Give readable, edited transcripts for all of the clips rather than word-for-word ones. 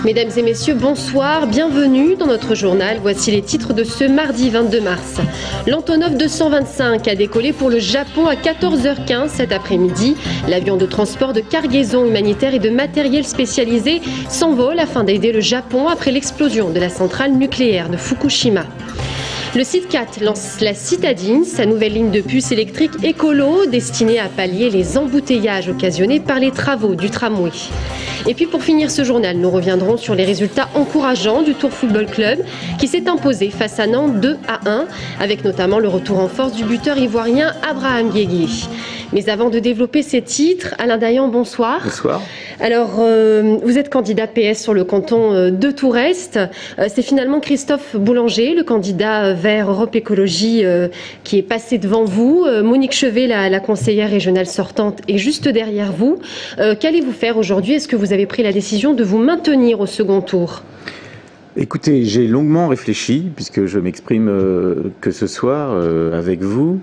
Mesdames et messieurs, bonsoir, bienvenue dans notre journal. Voici les titres de ce mardi 22 mars. L'Antonov 225 a décollé pour le Japon à 14h15 cet après-midi. L'avion de transport de cargaison humanitaire et de matériel spécialisé s'envole afin d'aider le Japon après l'explosion de la centrale nucléaire de Fukushima. Le Sitcat lance la Citadine, sa nouvelle ligne de puces électrique écolo destinée à pallier les embouteillages occasionnés par les travaux du tramway. Et puis pour finir ce journal, nous reviendrons sur les résultats encourageants du Tours Football Club qui s'est imposé face à Nantes 2-1, avec notamment le retour en force du buteur ivoirien Abraham Guégué. Mais avant de développer ces titres, Alain Dayan, bonsoir. Bonsoir. Alors, vous êtes candidat PS sur le canton de Tours-Est. C'est finalement Christophe Boulanger, le candidat Vert Europe Écologie, qui est passé devant vous. Monique Chevet, la conseillère régionale sortante, est juste derrière vous. Qu'allez-vous faire aujourd'hui? Est-ce que vous avez pris la décision de vous maintenir au second tour? Écoutez, j'ai longuement réfléchi, puisque je m'exprime que ce soir avec vous.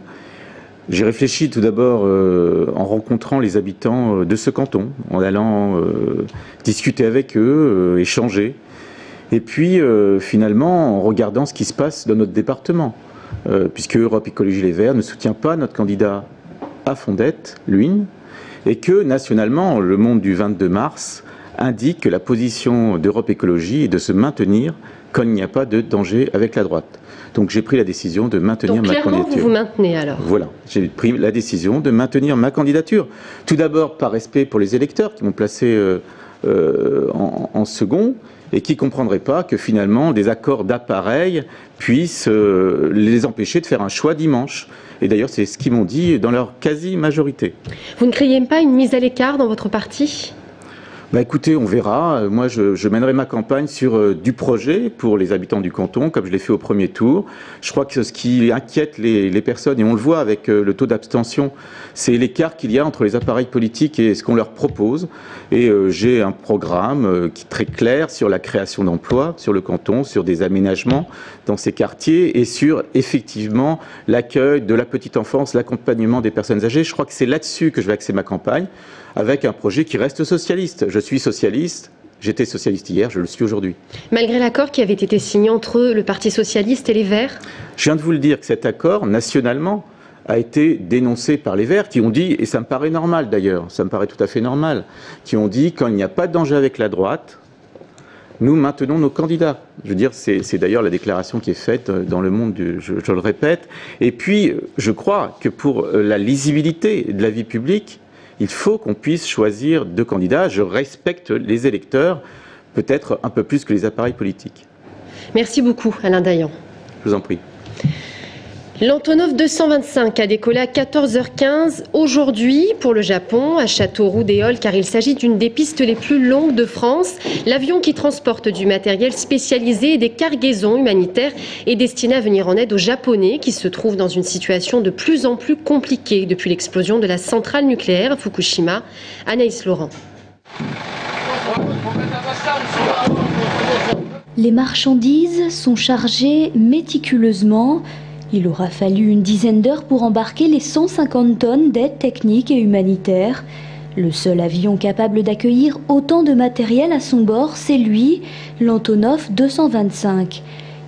J'ai réfléchi tout d'abord en rencontrant les habitants de ce canton, en allant discuter avec eux, échanger, et puis finalement en regardant ce qui se passe dans notre département, puisque Europe Écologie Les Verts ne soutient pas notre candidat à Fondette, Luynes, et que nationalement, le Monde du 22 mars indique que la position d'Europe Écologie est de se maintenir quand il n'y a pas de danger avec la droite. Donc j'ai pris la décision de maintenir ma candidature. Vous vous maintenez alors? Voilà, j'ai pris la décision de maintenir ma candidature. Tout d'abord par respect pour les électeurs qui m'ont placé en second et qui ne comprendraient pas que finalement des accords d'appareil puissent les empêcher de faire un choix dimanche. Et d'ailleurs c'est ce qu'ils m'ont dit dans leur quasi-majorité. Vous ne craignez pas une mise à l'écart dans votre parti ? Bah écoutez, on verra. Moi, je mènerai ma campagne sur du projet pour les habitants du canton, comme je l'ai fait au premier tour. Je crois que ce qui inquiète les personnes, et on le voit avec le taux d'abstention, c'est l'écart qu'il y a entre les appareils politiques et ce qu'on leur propose. Et j'ai un programme qui est très clair sur la création d'emplois sur le canton, sur des aménagements dans ces quartiers et sur effectivement l'accueil de la petite enfance, l'accompagnement des personnes âgées. Je crois que c'est là-dessus que je vais axer ma campagne, avec un projet qui reste socialiste. Je suis socialiste, j'étais socialiste hier, je le suis aujourd'hui. Malgré l'accord qui avait été signé entre le Parti socialiste et les Verts? Je viens de vous le dire que cet accord, nationalement, a été dénoncé par les Verts, qui ont dit, et ça me paraît normal d'ailleurs, ça me paraît tout à fait normal, qui ont dit, quand il n'y a pas de danger avec la droite, nous maintenons nos candidats. Je veux dire, c'est d'ailleurs la déclaration qui est faite dans le monde, je le répète. Et puis, je crois que pour la lisibilité de la vie publique, il faut qu'on puisse choisir deux candidats. Je respecte les électeurs, peut-être un peu plus que les appareils politiques. Merci beaucoup, Alain Dayan. Je vous en prie. L'Antonov 225 a décollé à 14h15 aujourd'hui pour le Japon, à Châteauroux-des-Halles, car il s'agit d'une des pistes les plus longues de France. L'avion qui transporte du matériel spécialisé et des cargaisons humanitaires est destiné à venir en aide aux Japonais qui se trouvent dans une situation de plus en plus compliquée depuis l'explosion de la centrale nucléaire à Fukushima. Anaïs Laurent. Les marchandises sont chargées méticuleusement. Il aura fallu une dizaine d'heures pour embarquer les 150 tonnes d'aide technique et humanitaire. Le seul avion capable d'accueillir autant de matériel à son bord, c'est lui, l'Antonov 225.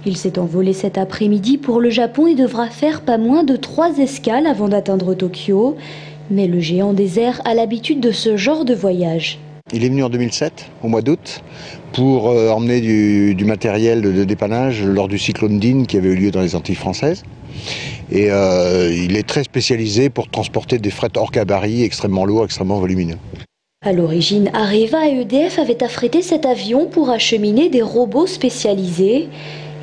Il s'est envolé cet après-midi pour le Japon et devra faire pas moins de 3 escales avant d'atteindre Tokyo. Mais le géant des airs a l'habitude de ce genre de voyage. Il est venu en 2007, au mois d'août, pour emmener du matériel de dépannage lors du cyclone Dean qui avait eu lieu dans les Antilles françaises. Et il est très spécialisé pour transporter des frettes hors gabarit, extrêmement lourds, extrêmement volumineux. À l'origine, Areva et EDF avaient affrété cet avion pour acheminer des robots spécialisés.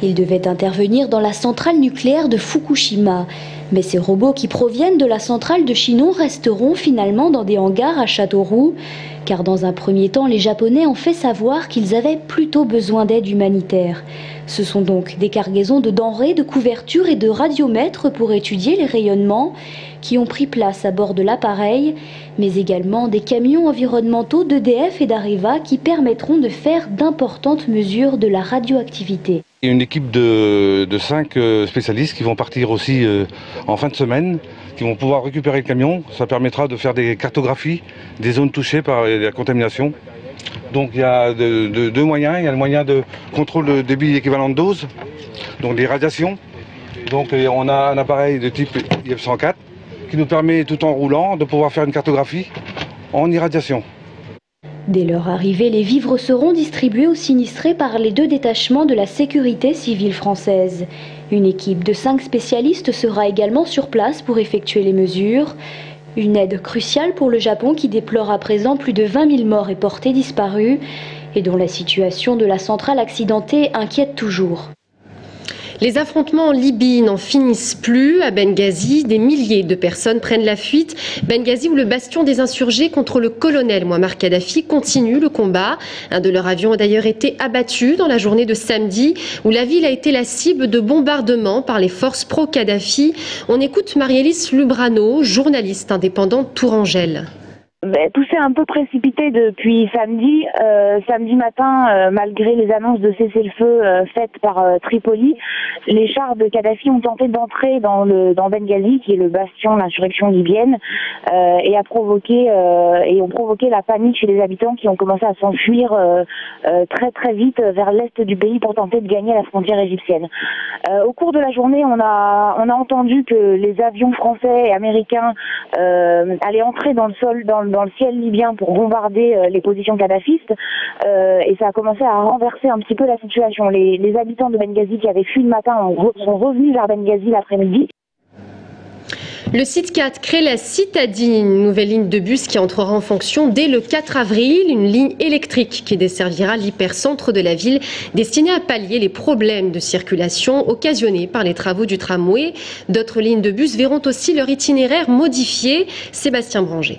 Ils devaient intervenir dans la centrale nucléaire de Fukushima. Mais ces robots qui proviennent de la centrale de Chinon resteront finalement dans des hangars à Châteauroux, car dans un premier temps, les Japonais ont fait savoir qu'ils avaient plutôt besoin d'aide humanitaire. Ce sont donc des cargaisons de denrées, de couvertures et de radiomètres pour étudier les rayonnements qui ont pris place à bord de l'appareil, mais également des camions environnementaux d'EDF et d'Areva qui permettront de faire d'importantes mesures de la radioactivité. Il y a une équipe de 5 spécialistes qui vont partir aussi en fin de semaine, qui vont pouvoir récupérer le camion. Ça permettra de faire des cartographies des zones touchées par la contamination. Donc il y a deux moyens. Il y a le moyen de contrôle de débit équivalent de dose, donc des radiations. Donc on a un appareil de type IF104 qui nous permet, tout en roulant, de pouvoir faire une cartographie en irradiation. Dès leur arrivée, les vivres seront distribués aux sinistrés par les 2 détachements de la sécurité civile française. Une équipe de 5 spécialistes sera également sur place pour effectuer les mesures. Une aide cruciale pour le Japon qui déplore à présent plus de 20 000 morts et portés disparus et dont la situation de la centrale accidentée inquiète toujours. Les affrontements en Libye n'en finissent plus. À Benghazi, des milliers de personnes prennent la fuite. Benghazi, où le bastion des insurgés contre le colonel Mouammar Kadhafi continue le combat. Un de leurs avions a d'ailleurs été abattu dans la journée de samedi, où la ville a été la cible de bombardements par les forces pro-Kadhafi. On écoute Marie-Élise Lubrano, journaliste indépendante tourangelle. Tout s'est un peu précipité depuis samedi. Samedi matin, malgré les annonces de cessez-le-feu faites par Tripoli, les chars de Kadhafi ont tenté d'entrer dans Benghazi, qui est le bastion de l'insurrection libyenne, et ont provoqué la panique chez les habitants qui ont commencé à s'enfuir très très vite vers l'est du pays pour tenter de gagner la frontière égyptienne. Au cours de la journée, on a entendu que les avions français et américains allaient entrer dans le ciel libyen pour bombarder les positions kadhafistes, et ça a commencé à renverser un petit peu la situation. Les habitants de Benghazi qui avaient fui le matin sont revenus vers Benghazi l'après-midi. Le site 4 crée la Citadine, une nouvelle ligne de bus qui entrera en fonction dès le 4 avril, une ligne électrique qui desservira l'hypercentre de la ville, destinée à pallier les problèmes de circulation occasionnés par les travaux du tramway. D'autres lignes de bus verront aussi leur itinéraire modifié. Sébastien Branger.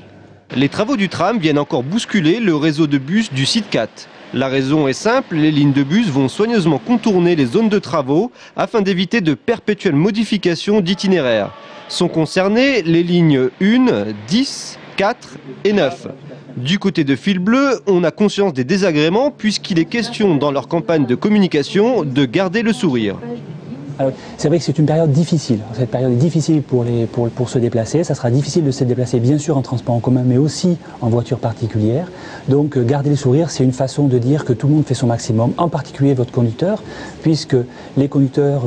Les travaux du tram viennent encore bousculer le réseau de bus du site 4. La raison est simple, les lignes de bus vont soigneusement contourner les zones de travaux afin d'éviter de perpétuelles modifications d'itinéraire. Sont concernées les lignes 1, 10, 4 et 9. Du côté de Fil Bleu, on a conscience des désagréments puisqu'il est question dans leur campagne de communication de garder le sourire. C'est vrai que c'est une période difficile. Cette période est difficile pour se déplacer. Ça sera difficile de se déplacer bien sûr en transport en commun, mais aussi en voiture particulière. Donc garder le sourire, c'est une façon de dire que tout le monde fait son maximum, en particulier votre conducteur, puisque les conducteurs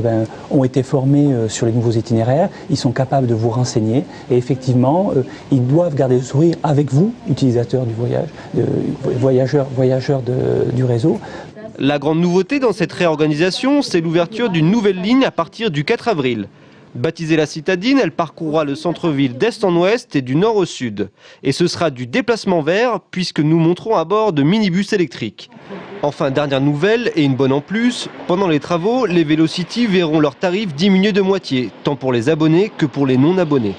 ont été formés sur les nouveaux itinéraires, ils sont capables de vous renseigner et effectivement, ils doivent garder le sourire avec vous, utilisateurs du voyage, voyageurs du réseau. La grande nouveauté dans cette réorganisation, c'est l'ouverture d'une nouvelle ligne à partir du 4 avril. Baptisée la Citadine, elle parcourra le centre-ville d'est en ouest et du nord au sud. Et ce sera du déplacement vert puisque nous monterons à bord de minibus électriques. Enfin, dernière nouvelle et une bonne en plus, pendant les travaux, les Vélocity verront leurs tarifs diminuer de moitié, tant pour les abonnés que pour les non-abonnés.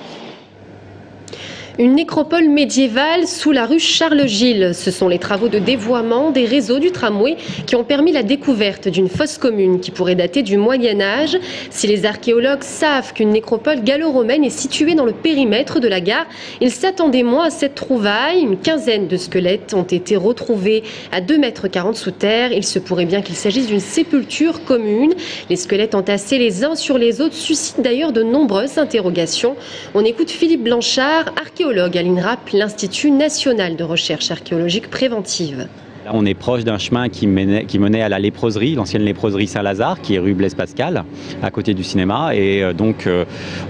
Une nécropole médiévale sous la rue Charles-Gilles. Ce sont les travaux de dévoiement des réseaux du tramway qui ont permis la découverte d'une fosse commune qui pourrait dater du Moyen-Âge. Si les archéologues savent qu'une nécropole gallo-romaine est située dans le périmètre de la gare, ils s'attendaient moins à cette trouvaille. Une quinzaine de squelettes ont été retrouvés à 2,40 m sous terre. Il se pourrait bien qu'il s'agisse d'une sépulture commune. Les squelettes entassés les uns sur les autres suscitent d'ailleurs de nombreuses interrogations. On écoute Philippe Blanchard, archéologue à l'INRAP, l'Institut national de recherche archéologique préventive. Là, on est proche d'un chemin qui menait à la léproserie, l'ancienne léproserie Saint-Lazare, qui est rue Blaise Pascal, à côté du cinéma. Et donc,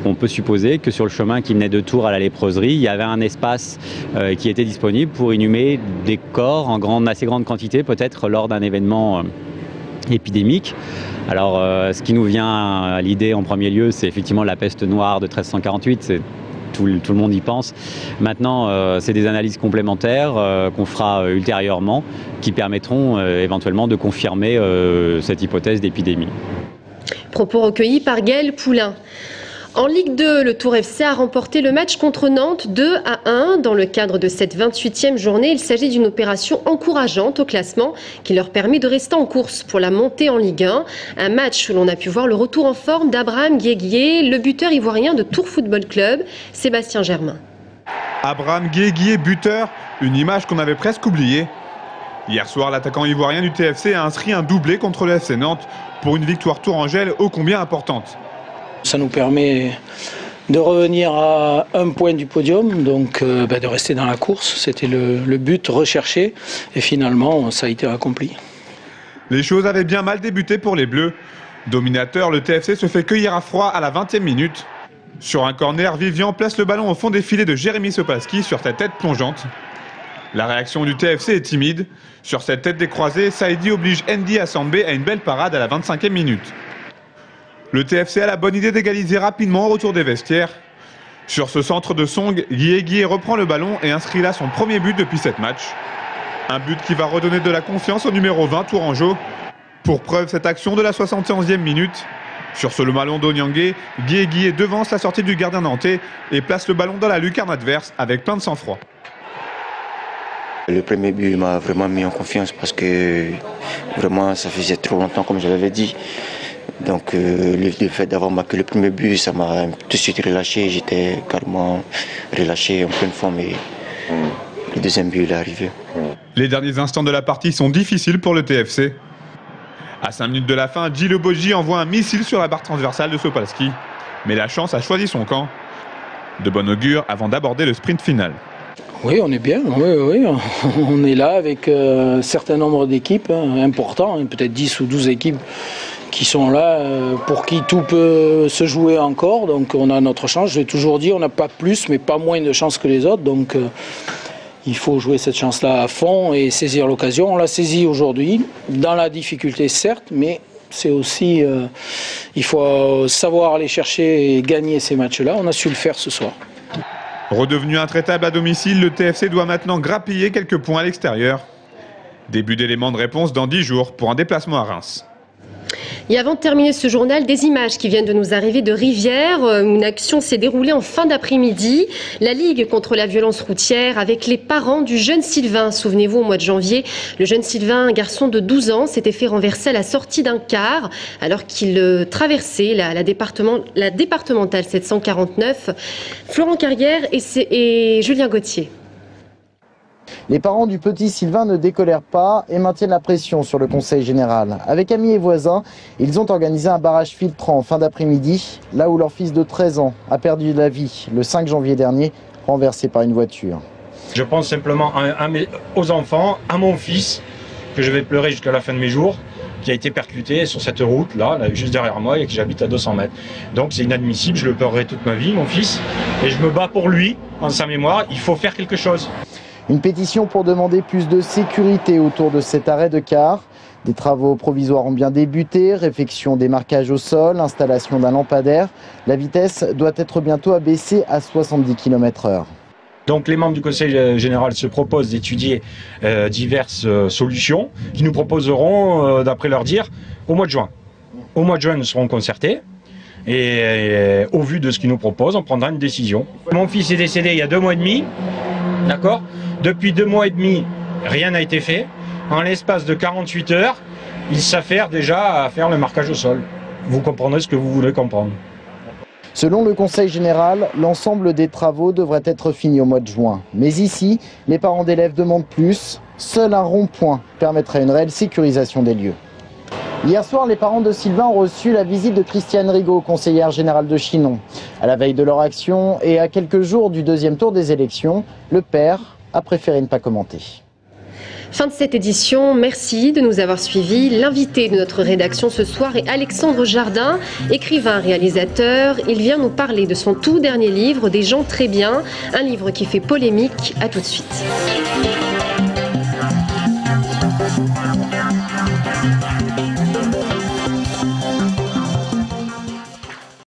on peut supposer que sur le chemin qui menait de Tours à la léproserie, il y avait un espace qui était disponible pour inhumer des corps en assez grande quantité, peut-être lors d'un événement épidémique. Alors, ce qui nous vient à l'idée en premier lieu, c'est effectivement la peste noire de 1348. Tout le monde y pense. Maintenant, c'est des analyses complémentaires qu'on fera ultérieurement qui permettront éventuellement de confirmer cette hypothèse d'épidémie. Propos recueillis par Gaël Poulain. En Ligue 2, le Tour FC a remporté le match contre Nantes 2-1. Dans le cadre de cette 28e journée, il s'agit d'une opération encourageante au classement qui leur permet de rester en course pour la montée en Ligue 1. Un match où l'on a pu voir le retour en forme d'Abraham Guéguié, le buteur ivoirien de Tours Football Club, Sébastien Germain. Abraham Guéguié, buteur, une image qu'on avait presque oubliée. Hier soir, l'attaquant ivoirien du TFC a inscrit un doublé contre le FC Nantes pour une victoire tourangelle ô combien importante. Ça nous permet de revenir à 1 point du podium, donc de rester dans la course. C'était le but recherché et finalement ça a été accompli. Les choses avaient bien mal débuté pour les Bleus. Dominateur, le TFC se fait cueillir à froid à la 20e minute. Sur un corner, Vivian place le ballon au fond des filets de Jérémy Sopaski sur sa tête plongeante. La réaction du TFC est timide. Sur cette tête décroisée, Saïdi oblige Andy Assambé à une belle parade à la 25e minute. Le TFC a la bonne idée d'égaliser rapidement au retour des vestiaires. Sur ce centre de Song, Guéguié reprend le ballon et inscrit là son premier but depuis 7 matchs. Un but qui va redonner de la confiance au numéro 20 Tourangeau. Pour preuve, cette action de la 71e minute. Sur ce ballon d'Onyangé, Guéguié devance la sortie du gardien nantais et place le ballon dans la lucarne adverse avec plein de sang-froid. Le premier but m'a vraiment mis en confiance parce que vraiment ça faisait trop longtemps comme je l'avais dit. Donc le fait d'avoir marqué le premier but, ça m'a tout de suite relâché. J'étais carrément relâché en pleine forme et le deuxième but il est arrivé. Les derniers instants de la partie sont difficiles pour le TFC. À 5 minutes de la fin, Gilles Bogi envoie un missile sur la barre transversale de Sopaski. Mais la chance a choisi son camp. De bon augure avant d'aborder le sprint final. Oui, on est bien. Oui. On est là avec un certain nombre d'équipes importants, peut-être 10 ou 12 équipes qui sont là, pour qui tout peut se jouer encore. Donc on a notre chance. Je l'ai toujours dit, on n'a pas plus, mais pas moins de chance que les autres. Donc il faut jouer cette chance-là à fond et saisir l'occasion. On l'a saisie aujourd'hui, dans la difficulté certes, mais c'est aussi, il faut savoir aller chercher et gagner ces matchs-là. On a su le faire ce soir. Redevenu intraitable à domicile, le TFC doit maintenant grappiller quelques points à l'extérieur. Début d'éléments de réponse dans 10 jours pour un déplacement à Reims. Et avant de terminer ce journal, des images qui viennent de nous arriver de Rivière. Une action s'est déroulée en fin d'après-midi. La Ligue contre la violence routière avec les parents du jeune Sylvain. Souvenez-vous, au mois de janvier, le jeune Sylvain, un garçon de 12 ans, s'était fait renverser à la sortie d'un car alors qu'il traversait la départementale 749. Florent Carrière et Julien Gauthier. Les parents du petit Sylvain ne décolèrent pas et maintiennent la pression sur le conseil général. Avec amis et voisins, ils ont organisé un barrage filtrant en fin d'après-midi, là où leur fils de 13 ans a perdu la vie le 5 janvier dernier, renversé par une voiture. Je pense simplement aux enfants, à mon fils, que je vais pleurer jusqu'à la fin de mes jours, qui a été percuté sur cette route-là, juste derrière moi, et que j'habite à 200 mètres. Donc c'est inadmissible, je le pleurerai toute ma vie, mon fils, et je me bats pour lui, en sa mémoire, il faut faire quelque chose. Une pétition pour demander plus de sécurité autour de cet arrêt de car. Des travaux provisoires ont bien débuté, réfection des marquages au sol, installation d'un lampadaire. La vitesse doit être bientôt abaissée à 70 km/h. Donc les membres du Conseil général se proposent d'étudier diverses solutions qui nous proposeront, d'après leur dire, au mois de juin. Au mois de juin, nous serons concertés et au vu de ce qu'ils nous proposent, on prendra une décision. Mon fils est décédé il y a 2 mois et demi, d'accord ? Depuis 2 mois et demi, rien n'a été fait. En l'espace de 48 heures, il s'affaire déjà à faire le marquage au sol. Vous comprendrez ce que vous voulez comprendre. Selon le Conseil général, l'ensemble des travaux devrait être fini au mois de juin. Mais ici, les parents d'élèves demandent plus. Seul un rond-point permettrait une réelle sécurisation des lieux. Hier soir, les parents de Sylvain ont reçu la visite de Christiane Rigaud, conseillère générale de Chinon. À la veille de leur action et à quelques jours du 2e tour des élections, le père a préféré ne pas commenter. Fin de cette édition, merci de nous avoir suivis. L'invité de notre rédaction ce soir est Alexandre Jardin, écrivain, réalisateur. Il vient nous parler de son tout dernier livre, Des gens très bien, un livre qui fait polémique. À tout de suite.